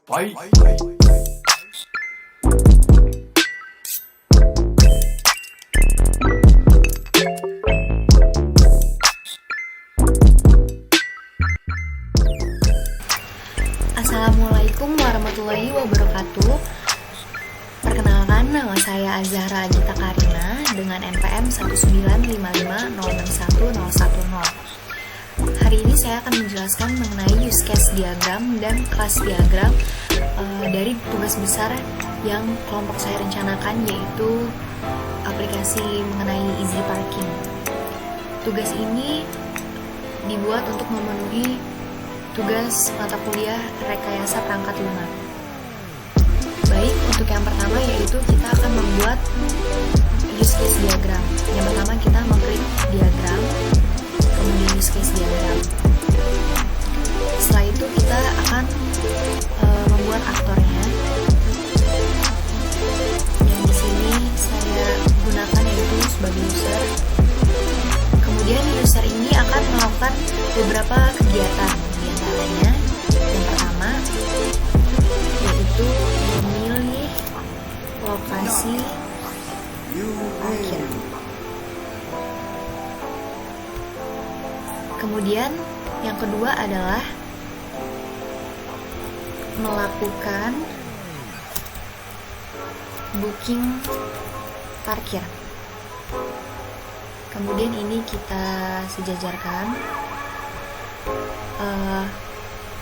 Fight. Assalamualaikum warahmatullahi wabarakatuh. Perkenalkan, nama saya Azahra Agita Karina dengan NPM 195506110. Hari ini saya akan menjelaskan mengenai use case diagram dan kelas diagram dari tugas besar yang kelompok saya rencanakan, yaitu aplikasi mengenai easy parking. Tugas ini dibuat untuk memenuhi tugas mata kuliah rekayasa perangkat lunak. Baik, untuk yang pertama yaitu kita akan membuat use case diagram. Yang pertama kita mengklik diagram, kemudian use case diagram. Setelah itu kita akan membuat aktornya. Yang di sini saya gunakan yaitu sebagai user. Kemudian user ini akan melakukan beberapa kegiatan. Di antaranya yang pertama yaitu memilih lokasi parkir. Kemudian yang kedua adalah melakukan booking parkir. Kemudian ini kita sejajarkan.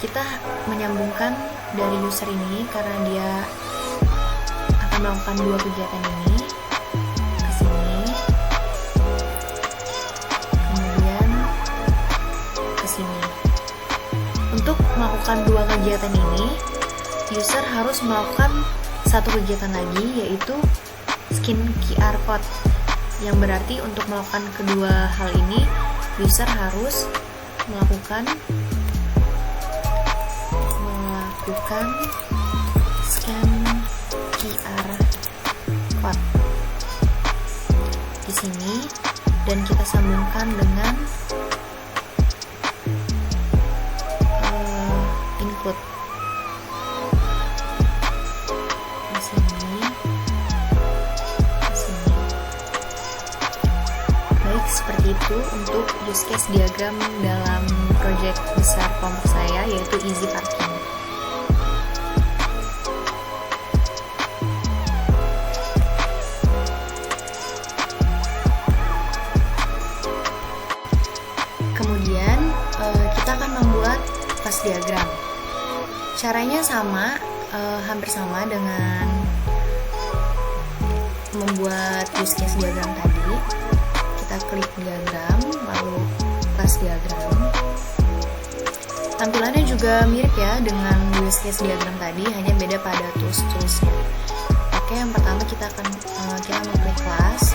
Kita menyambungkan dari user ini karena dia akan melakukan dua kegiatan ini ke sini, kemudian ke sini. Untuk melakukan dua kegiatan ini, user harus melakukan satu kegiatan lagi, yaitu scan QR code. Yang berarti untuk melakukan kedua hal ini, user harus melakukan scan QR code di sini, dan kita sambungkan dengan input di sini, di sini. Baik, seperti itu untuk use case diagram dalam project besar kelompok saya, yaitu easy parking. Kemudian kita akan membuat kelas diagram. Caranya sama, hampir sama dengan membuat use case diagram tadi. Kita klik diagram, lalu kelas diagram. Tampilannya juga mirip ya dengan use case diagram tadi, hanya beda pada tools-toolsnya. Oke, yang pertama kita mengklik kelas.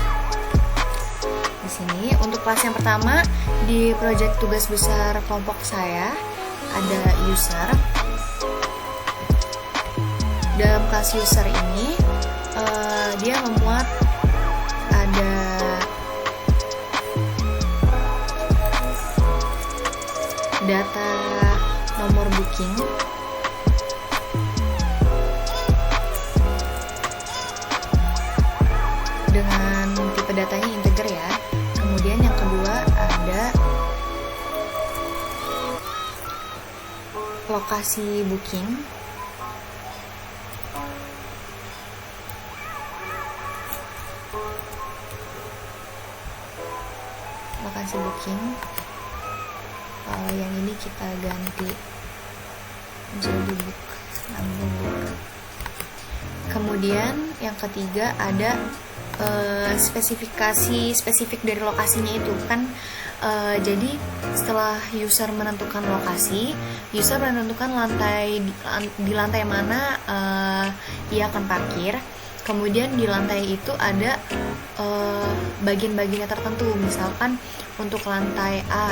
Di sini untuk kelas yang pertama di project tugas besar kelompok saya ada user. Dalam kelas user ini dia memuat ada data nomor booking, dengan tipe datanya integer ya. Kemudian yang kedua ada lokasi booking. Lokasi booking. Kalau yang ini kita ganti jadi book. Kemudian yang ketiga ada spesifik dari lokasinya itu kan. Jadi setelah user menentukan lokasi, user menentukan di lantai mana ia akan parkir. Kemudian di lantai itu ada bagian-bagiannya tertentu. Misalkan untuk lantai A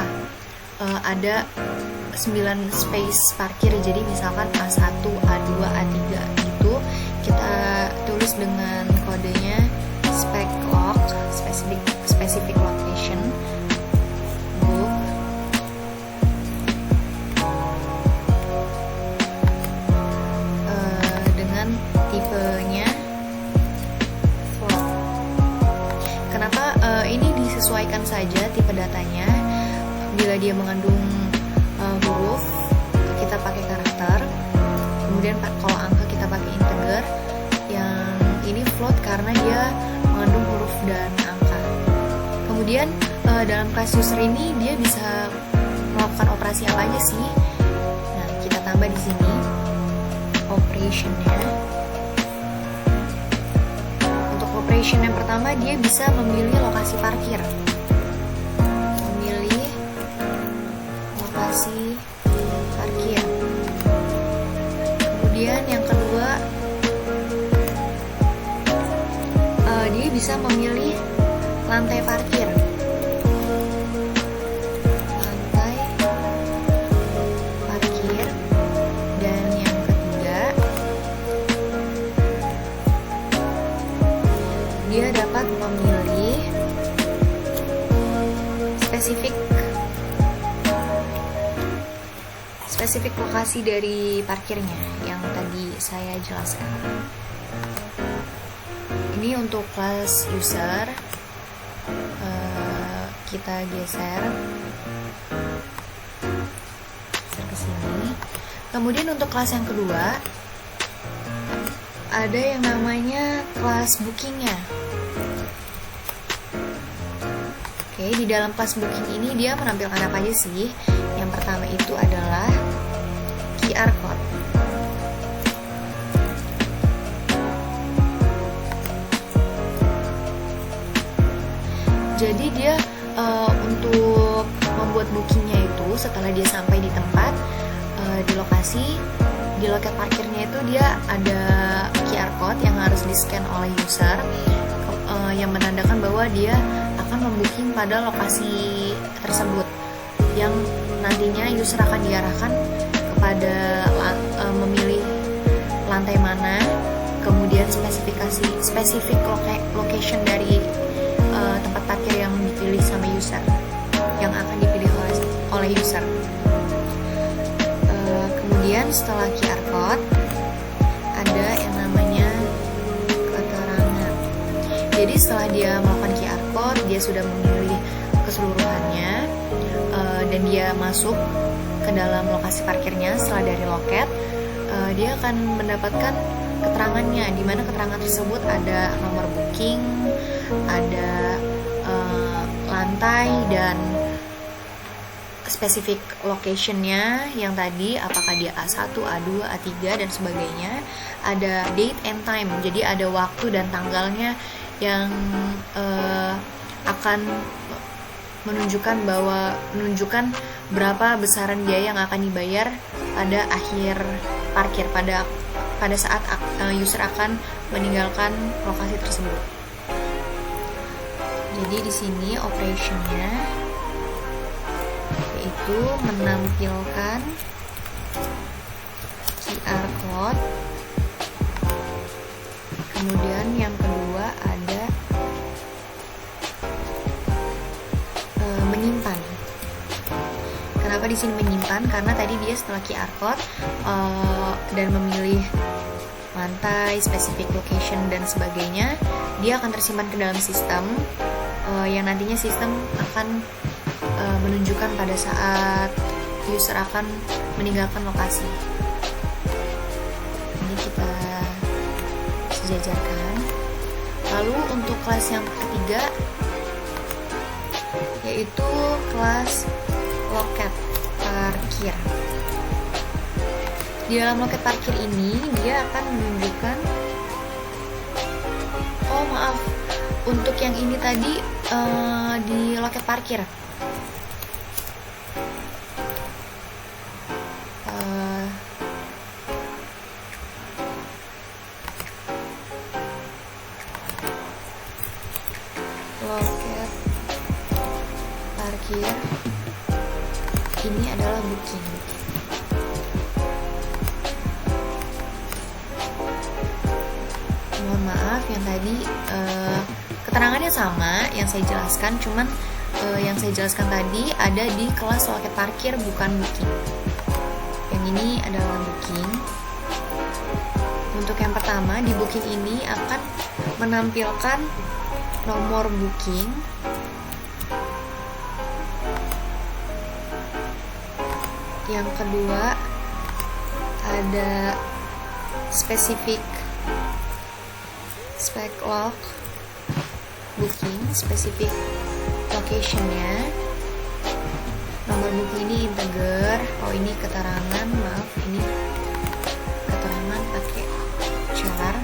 ada 9 space parkir. Jadi misalkan A1, A2, A3 gitu. Kita tulis dengan kodenya specific location book. menyesuaikan saja tipe datanya. Bila dia mengandung huruf, kita pakai karakter. Kemudian kalau angka kita pakai integer. Yang ini float karena dia mengandung huruf dan angka. Kemudian dalam kelas user ini dia bisa melakukan operasi apa aja sih? Nah, kita tambah di sini operationnya. Untuk operation yang pertama, dia bisa memilih lokasi parkir. Memilih lokasi parkir. Kemudian yang kedua, dia bisa memilih lantai parkir. Lantai parkir. Dan yang ketiga, dia dapat memilih spesifik lokasi dari parkirnya yang tadi saya jelaskan. Ini untuk kelas user. Kita geser ke sini. Kemudian untuk kelas yang kedua, ada yang namanya kelas bookingnya. Oke, di dalam kelas booking ini dia menampilkan apa aja sih? Yang pertama itu adalah QR code. Jadi dia untuk membuat bookingnya itu setelah dia sampai di tempat, di lokasi, di loket parkirnya itu dia ada QR code yang harus di-scan oleh user, yang menandakan bahwa dia akan membooking pada lokasi tersebut, yang nantinya user akan diarahkan kepada memilih lantai mana, kemudian spesifik location dari tempat parkir yang dipilih sama user, yang akan dipilih oleh user. Kemudian setelah QR code ada yang namanya keterangan. Jadi setelah dia melakukan QR code, dia sudah memilih keseluruhannya, dan dia masuk ke dalam lokasi parkirnya. Setelah dari loket, dia akan mendapatkan keterangannya, di mana keterangan tersebut ada nomor booking, ada lantai, dan spesifik locationnya yang tadi, apakah dia A1, A2, A3, dan sebagainya. Ada date and time, jadi ada waktu dan tanggalnya yang akan menunjukkan berapa besaran biaya yang akan dibayar pada akhir parkir, pada saat user akan meninggalkan lokasi tersebut. Jadi di sini operationnya yaitu menampilkan QR code. Kemudian yang kedua ada menyimpan. Kenapa di sini menyimpan? Karena tadi dia setelah QR code dan memilih lantai, spesifik location dan sebagainya, dia akan tersimpan ke dalam sistem, yang nantinya sistem akan menunjukkan pada saat user akan meninggalkan lokasi. Ini kita sejajarkan. Lalu untuk kelas yang ketiga yaitu kelas loket parkir. Di dalam loket parkir ini dia akan menunjukkan, untuk yang ini tadi di loket parkir. Loket parkir ini adalah booking. Mohon maaf yang tadi keterangannya sama yang saya jelaskan, cuman yang saya jelaskan tadi ada di kelas loket parkir, bukan booking. Yang ini adalah booking. Untuk yang pertama, di booking ini akan menampilkan nomor booking, Yang kedua ada spek log booking, spesifik locationnya, nomor booking ini integer. Oh, ini keterangan, maaf, ini keterangan pakai char.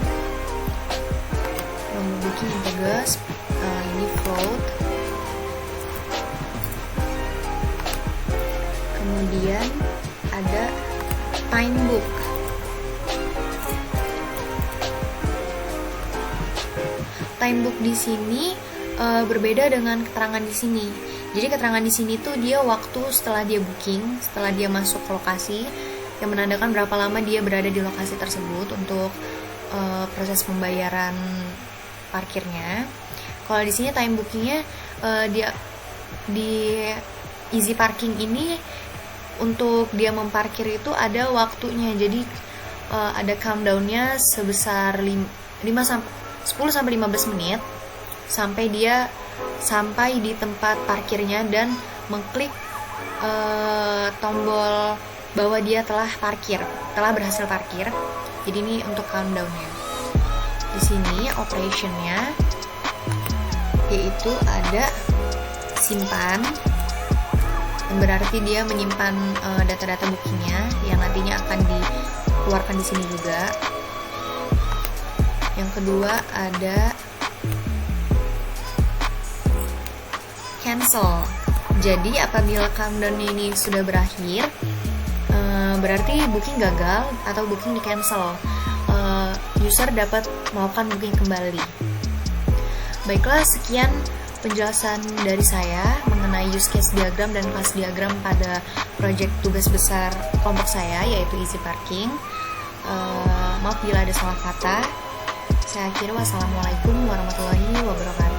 Nomor booking integer, ini float. Kemudian ada time book. Time book di sini berbeda dengan keterangan di sini. Jadi keterangan di sini tuh dia waktu setelah dia booking, setelah dia masuk ke lokasi, yang menandakan berapa lama dia berada di lokasi tersebut untuk proses pembayaran parkirnya. Kalau di sini time bookingnya dia di easy parking ini untuk dia memparkir itu ada waktunya. Jadi ada countdownnya sebesar 10-15 menit sampai dia sampai di tempat parkirnya dan mengklik tombol bahwa dia telah berhasil parkir. Jadi ini untuk countdownnya. Di sini operationnya yaitu ada simpan, yang berarti dia menyimpan data-data bookingnya yang nantinya akan dikeluarkan di sini juga. Yang kedua ada cancel. Jadi apabila countdown ini sudah berakhir, berarti booking gagal atau booking di cancel. User dapat melakukan booking kembali. Baiklah, sekian penjelasan dari saya mengenai use case diagram dan kelas diagram pada proyek tugas besar kelompok saya, yaitu easy parking. Maaf bila ada salah kata. Saya akhiri, wassalamualaikum warahmatullahi wabarakatuh.